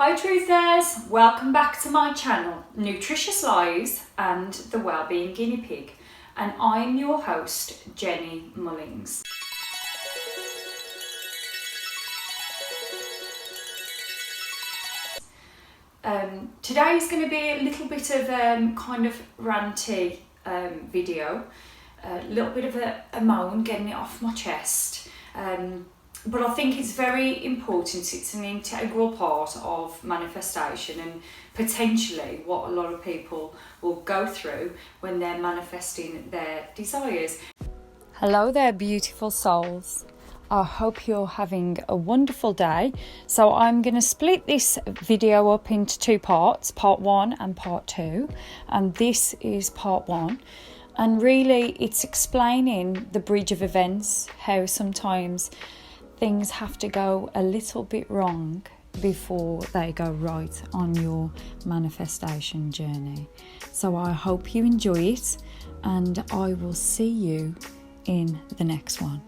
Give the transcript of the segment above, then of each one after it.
Hi Truthers, welcome back to my channel, Nutritious Lives and the Wellbeing Guinea Pig, and I'm your host, Jenny Mullings. Today is going to be a little bit of kind of ranty video, a little bit of a moan, getting it off my chest. But I think it's very important. It's an integral part of manifestation and potentially what a lot of people will go through when they're manifesting their desires. Hello there, beautiful souls. I hope you're having a wonderful day. So I'm going to split this video up into two parts, part 1 and part 2. And this is part 1. And really it's explaining the bridge of events, how sometimes things have to go a little bit wrong before they go right on your manifestation journey. So I hope you enjoy it, and I will see you in the next one.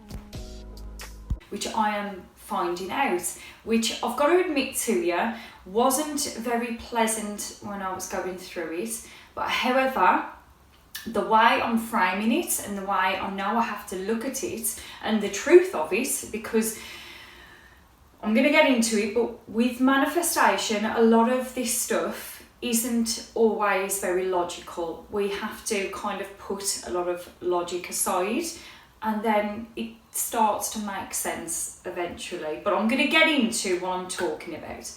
Which I am finding out, which I've got to admit to you, wasn't very pleasant when I was going through it. But however, the way I'm framing it and the way I know I have to look at it and the truth of it, because I'm going to get into it, but with manifestation, a lot of this stuff isn't always very logical. We have to kind of put a lot of logic aside, and then it starts to make sense eventually. But I'm going to get into what I'm talking about.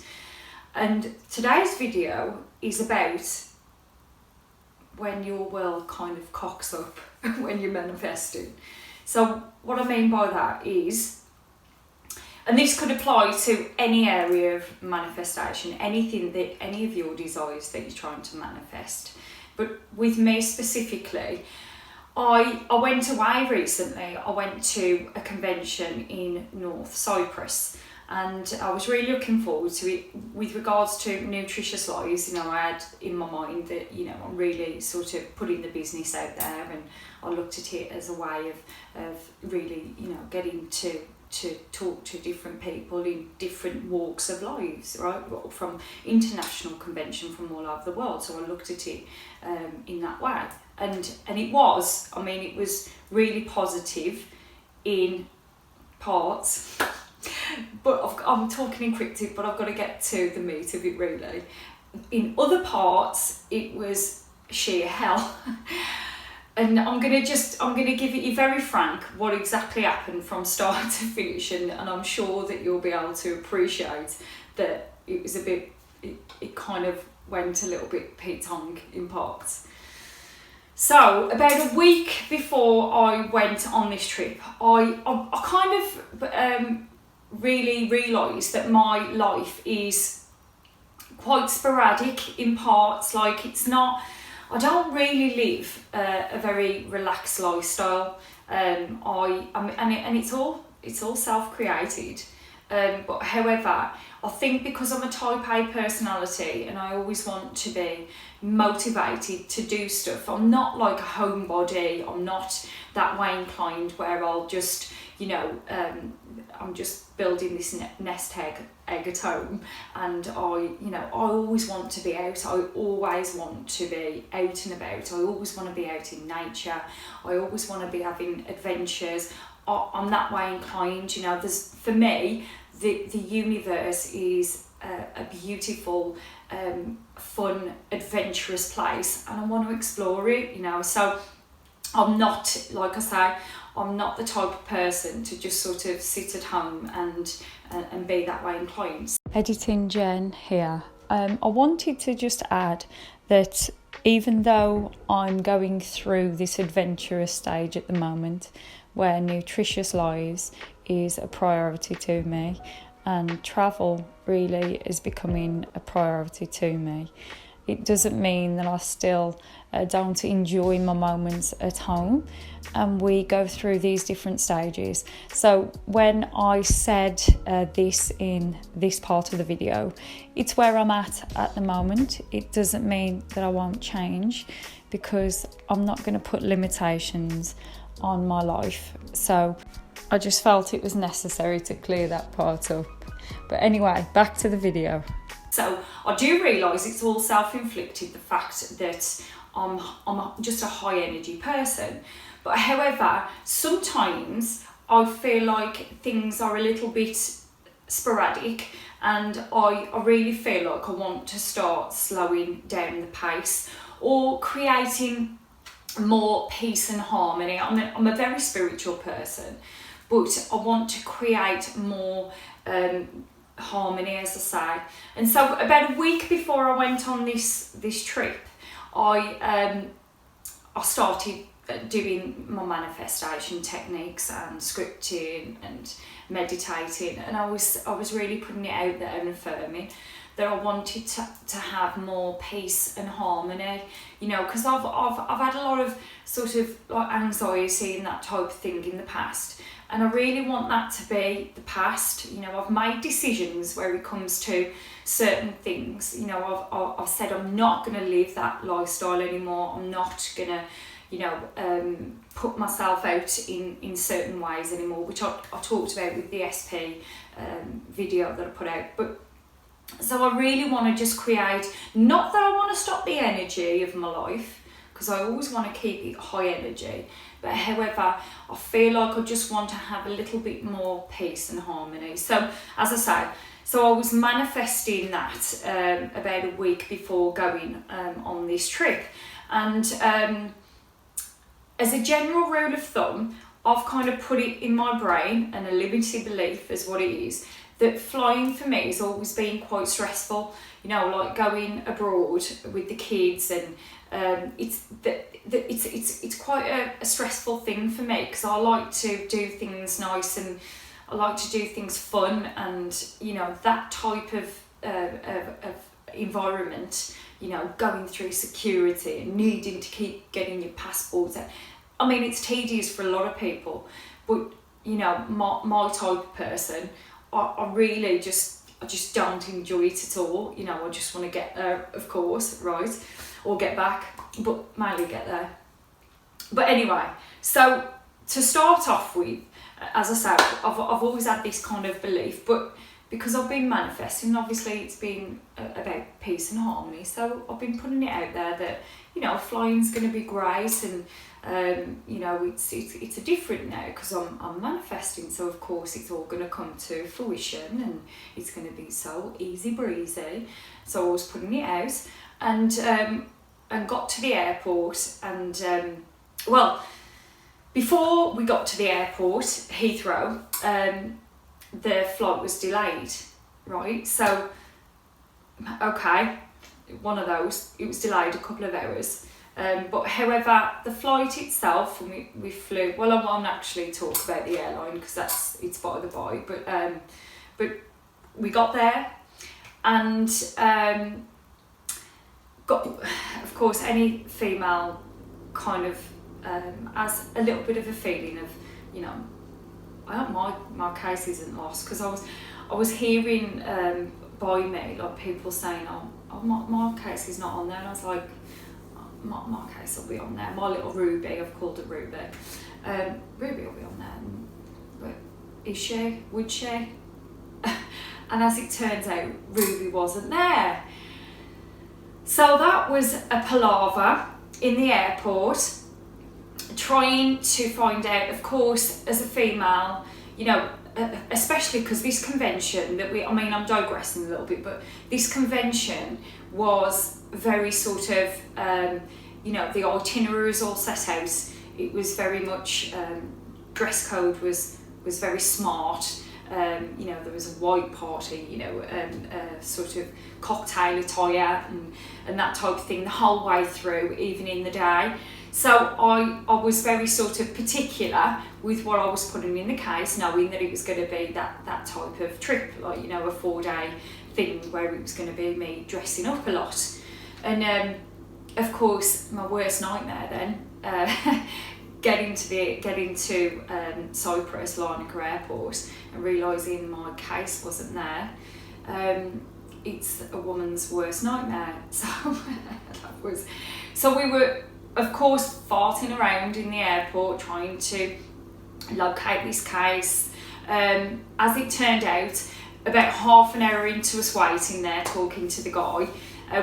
And today's video is about when your world kind of cocks up when you're manifesting. So what I mean by that is, and this could apply to any area of manifestation, anything that, any of your desires that you're trying to manifest. But with me specifically, I went away recently. I went to a convention in North Cyprus, and I was really looking forward to it. With regards to Nutritious Lives, I had in my mind that, I'm really sort of putting the business out there, and I looked at it as a way of really, getting to talk to different people in different walks of lives, right? From international convention from all over the world. So I looked at it in that way. And it was really positive in parts. But I'm talking in cryptic, but I've got to get to the meat of it really. In other parts, it was sheer hell. And I'm gonna give it very frank what exactly happened from start to finish, and I'm sure that you'll be able to appreciate that it was it kind of went a little bit pitong in parts. So about a week before I went on this trip, I kind of really realised that my life is quite sporadic in parts. Like, I don't really live a very relaxed lifestyle. And it's all self-created. But however, I think because I'm a type A personality and I always want to be motivated to do stuff, I'm not like a homebody. I'm not that way inclined where I'll just, I'm just building this nest egg at home, and I always want to be out. I always want to be out and about. I always want to be out in nature. I always want to be having adventures. I'm that way inclined. For me, the universe is a beautiful, fun, adventurous place, and I want to explore it. So I'm not, like I say, I'm not the type of person to just sort of sit at home and be that way inclined. Editing Jen here. I wanted to just add that even though I'm going through this adventurous stage at the moment, where Nutritious Lives is a priority to me, and travel really is becoming a priority to me, it doesn't mean that I still don't enjoy my moments at home, and we go through these different stages. So when I said this in this part of the video, it's where I'm at the moment. It doesn't mean that I won't change, because I'm not going to put limitations on my life. So I just felt it was necessary to clear that part up. But anyway, back to the video. So I do realise it's all self-inflicted, the fact that I'm just a high energy person. But however, sometimes I feel like things are a little bit sporadic, and I really feel like I want to start slowing down the pace or creating more peace and harmony. I'm a very spiritual person, but I want to create more harmony, as I say. And so about a week before I went on this trip, I started doing my manifestation techniques and scripting and meditating, and I was really putting it out there and affirming that I wanted to have more peace and harmony, you know, because I've had a lot of sort of like anxiety and that type of thing in the past, and I really want that to be the past. You know, I've made decisions where it comes to certain things. You know, I've said I'm not going to live that lifestyle anymore. I'm not going to, you know, put myself out in certain ways anymore, which I talked about with the SP video that I put out. But so I really want to just create, not that I want to stop the energy of my life, because I always want to keep it high energy, but however, I feel like I just want to have a little bit more peace and harmony. So as I say, so I was manifesting that about a week before going on this trip, and as a general rule of thumb, I've kind of put it in my brain, and a limited belief is what it is, that flying for me has always been quite stressful. You know, like going abroad with the kids, and it's quite a stressful thing for me, because I like to do things nice and I like to do things fun, and you know, that type of environment, you know, going through security and needing to keep getting your passports out. I mean, it's tedious for a lot of people, but you know, my type of person, I really just don't enjoy it at all. You know, I just want to get there, of course, right, or get back, but mainly get there. But anyway, so to start off with, as I said, I've always had this kind of belief, but because I've been manifesting, obviously it's been about peace and harmony, so I've been putting it out there that, you know, flying's going to be great, and you know, it's a different now because I'm manifesting, so of course it's all going to come to fruition and it's going to be so easy breezy. So I was putting it out, and got to the airport, and well, before we got to the airport, Heathrow, the flight was delayed, right? So okay, one of those, it was delayed a couple of hours. But however, the flight itself, and we flew, well, I won't actually talk about the airline because it's by the by, but we got there, and got, of course, any female kind of has a little bit of a feeling of, you know, I hope my case isn't lost, because I was hearing by me, like, people saying, oh my case is not on there, and I was like, my case will be on there. My little Ruby, I've called it Ruby. Ruby will be on there. But is she? Would she? And as it turns out, Ruby wasn't there. So that was a palaver in the airport, trying to find out, of course, as a female, you know, especially because this convention that I'm digressing a little bit, but this convention was very sort of, you know, the itinerary was all set out. It was very much, dress code was very smart. You know, there was a white party, you know, sort of cocktail attire and that type of thing the whole way through, even in the day. So I was very sort of particular with what I was putting in the case, knowing that it was going to be that type of trip, like, you know, a 4-day thing where it was going to be me dressing up a lot. And of course, my worst nightmare then, getting to Cyprus, Larnaca Airport, and realising my case wasn't there. It's a woman's worst nightmare. So we were, of course, farting around in the airport trying to locate this case. As it turned out, about half an hour into us waiting there talking to the guy.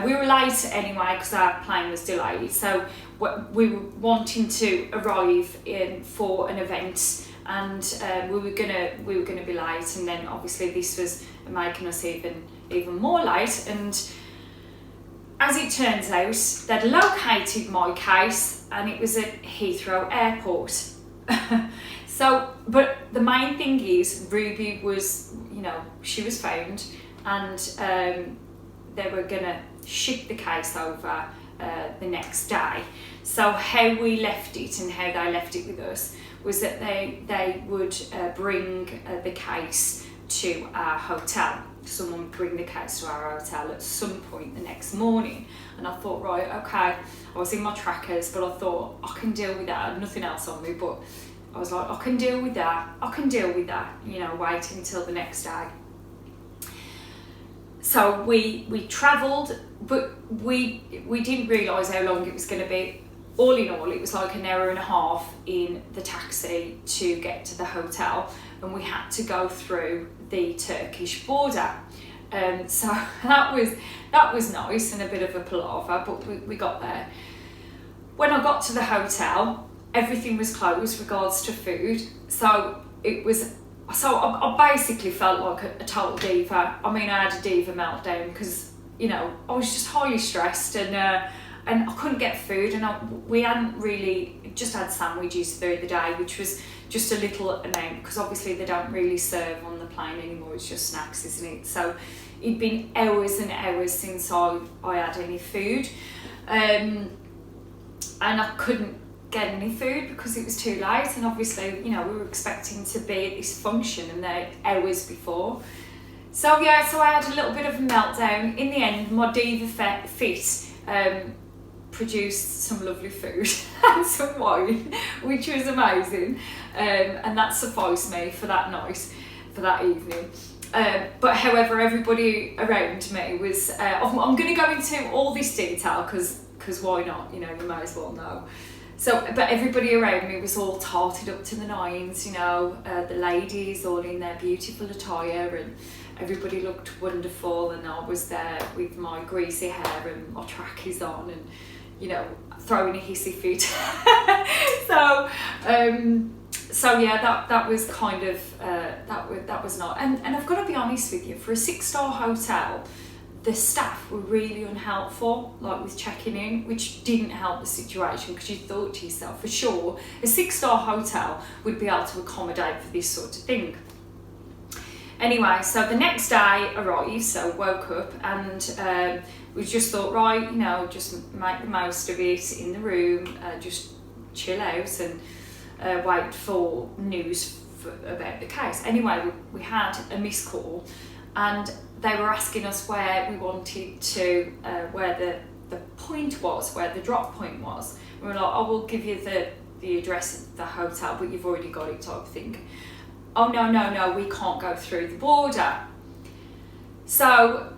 We were late anyway because our plane was delayed, so we were wanting to arrive in for an event, and we were gonna be late, and then obviously this was making us even more late. And as it turns out, they'd located my case, and it was at Heathrow Airport. So, but the main thing is Ruby was, she was found, and they were gonna ship the case over the next day. So how we left it and how they left it with us was that they would bring the case to our hotel. Someone would bring the case to our hotel at some point the next morning. And I thought, right, okay, I was in my trackers, but I thought I can deal with that. I had nothing else on me, but I was like, I can deal with that, wait until the next day. So we travelled, but we didn't realise how long it was going to be. All in all, it was like an hour and a half in the taxi to get to the hotel, and we had to go through the Turkish border. So that was nice and a bit of a palaver, but we got there. When I got to the hotel, everything was closed regards to food. So I basically felt like a total diva. I mean, I had a diva meltdown because, I was just highly stressed, and I couldn't get food, and we hadn't really, just had sandwiches through the day, which was just a little amount, because obviously they don't really serve on the plane anymore, it's just snacks, isn't it? So it'd been hours and hours since I had any food, and I couldn't get any food because it was too late, and obviously, we were expecting to be at this function and they're hours before. So I had a little bit of a meltdown. In the end, my diva fit produced some lovely food and some wine, which was amazing, and that sufficed me for that night, for that evening. But however, everybody around me was, I'm going to go into all this detail because why not, you might as well know. So, but everybody around me was all tarted up to the nines, the ladies all in their beautiful attire, and everybody looked wonderful, and I was there with my greasy hair and my trackies on, and throwing a hissy fit. So yeah, that was kind of that was not, and I've got to be honest with you, for a 6-star hotel, the staff were really unhelpful, like with checking in, which didn't help the situation, because you thought to yourself, for sure, a 6-star hotel would be able to accommodate for this sort of thing. Anyway, so the next day arrived, so woke up, and we just thought, right, just make the most of it in the room, just chill out and wait for news about the case. Anyway, we had a missed call, and they were asking us where we wanted to, where the point was, where the drop point was. We were like, oh, we'll give you the address of the hotel, but you've already got it, type of thing. Oh, no, we can't go through the border. So,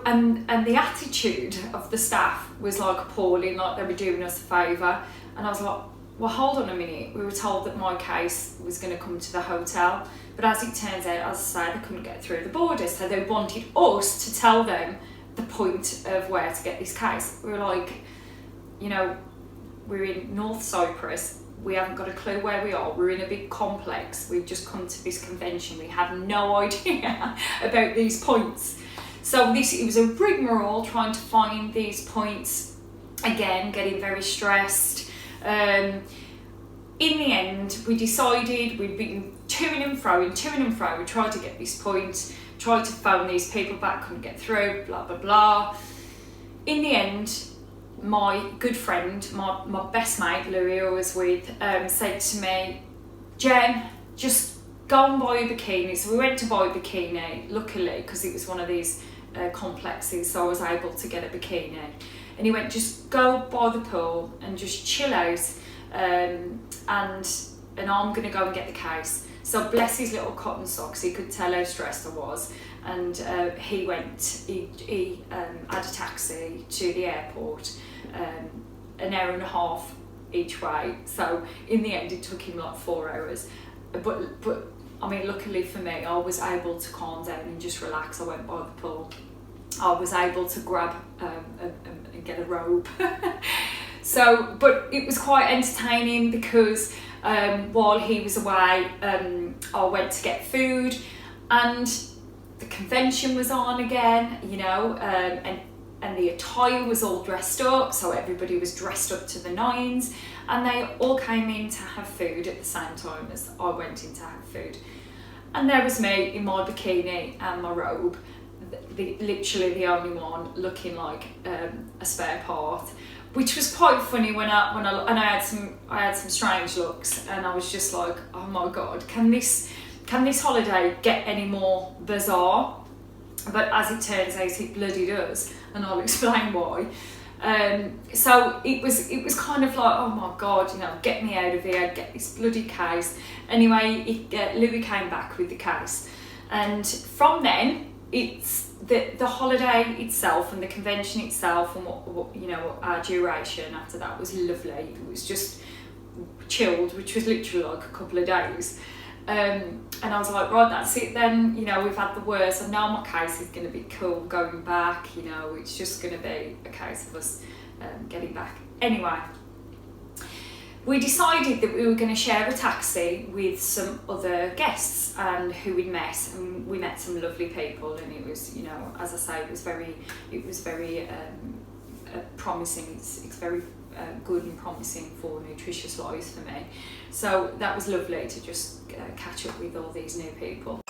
and the attitude of the staff was like appalling, like they were doing us a favour. And I was like, well, hold on a minute. We were told that my case was going to come to the hotel, but as it turns out, as I say, they couldn't get through the border, so they wanted us to tell them the point of where to get this case. We were like, we're in North Cyprus, we haven't got a clue where we are, we're in a big complex, we've just come to this convention, we have no idea about these points. So it was a rigmarole trying to find these points, again, getting very stressed. In the end, we decided, we'd been toing and fro, we tried to get this point, tried to phone these people back, couldn't get through, blah, blah, blah. In the end, my good friend, my best mate, Louis, I was with, said to me, Jen, just go and buy a bikini. So we went to buy a bikini, luckily, because it was one of these complexes, so I was able to get a bikini. And he went, just go by the pool and just chill out, and I'm going to go and get the case. So bless his little cotton socks, he could tell how stressed I was. And he had a taxi to the airport, an hour and a half each way. So in the end, it took him like 4 hours. But I mean, luckily for me, I was able to calm down and just relax. I went by the pool. I was able to grab and get a robe. So, but it was quite entertaining because while he was away, I went to get food, and the convention was on again, you know, and the attire was all dressed up, so everybody was dressed up to the nines, and they all came in to have food at the same time as I went in to have food. And there was me in my bikini and my robe, literally the only one looking like a spare part, which was quite funny when I had some strange looks, and I was just like, oh my god, can this holiday get any more bizarre? But as it turns out, it bloody does, and I'll explain why. So it was kind of like, oh my god, you know, get me out of here, get this bloody case. Anyway, Louis came back with the case, and from then it's the holiday itself and the convention itself, and what you know, our duration after that was lovely. It was just chilled, which was literally like a couple of days. And I was like, right, that's it then, you know, we've had the worst, and now my case is going to be cool going back, you know, it's just going to be a case of us getting back. Anyway, we decided that we were going to share a taxi with some other guests and who we'd met, and we met some lovely people, and it was, you know, as I say, it was very promising. It's very good and promising for Nutritious Lives for me. So that was lovely to just catch up with all these new people.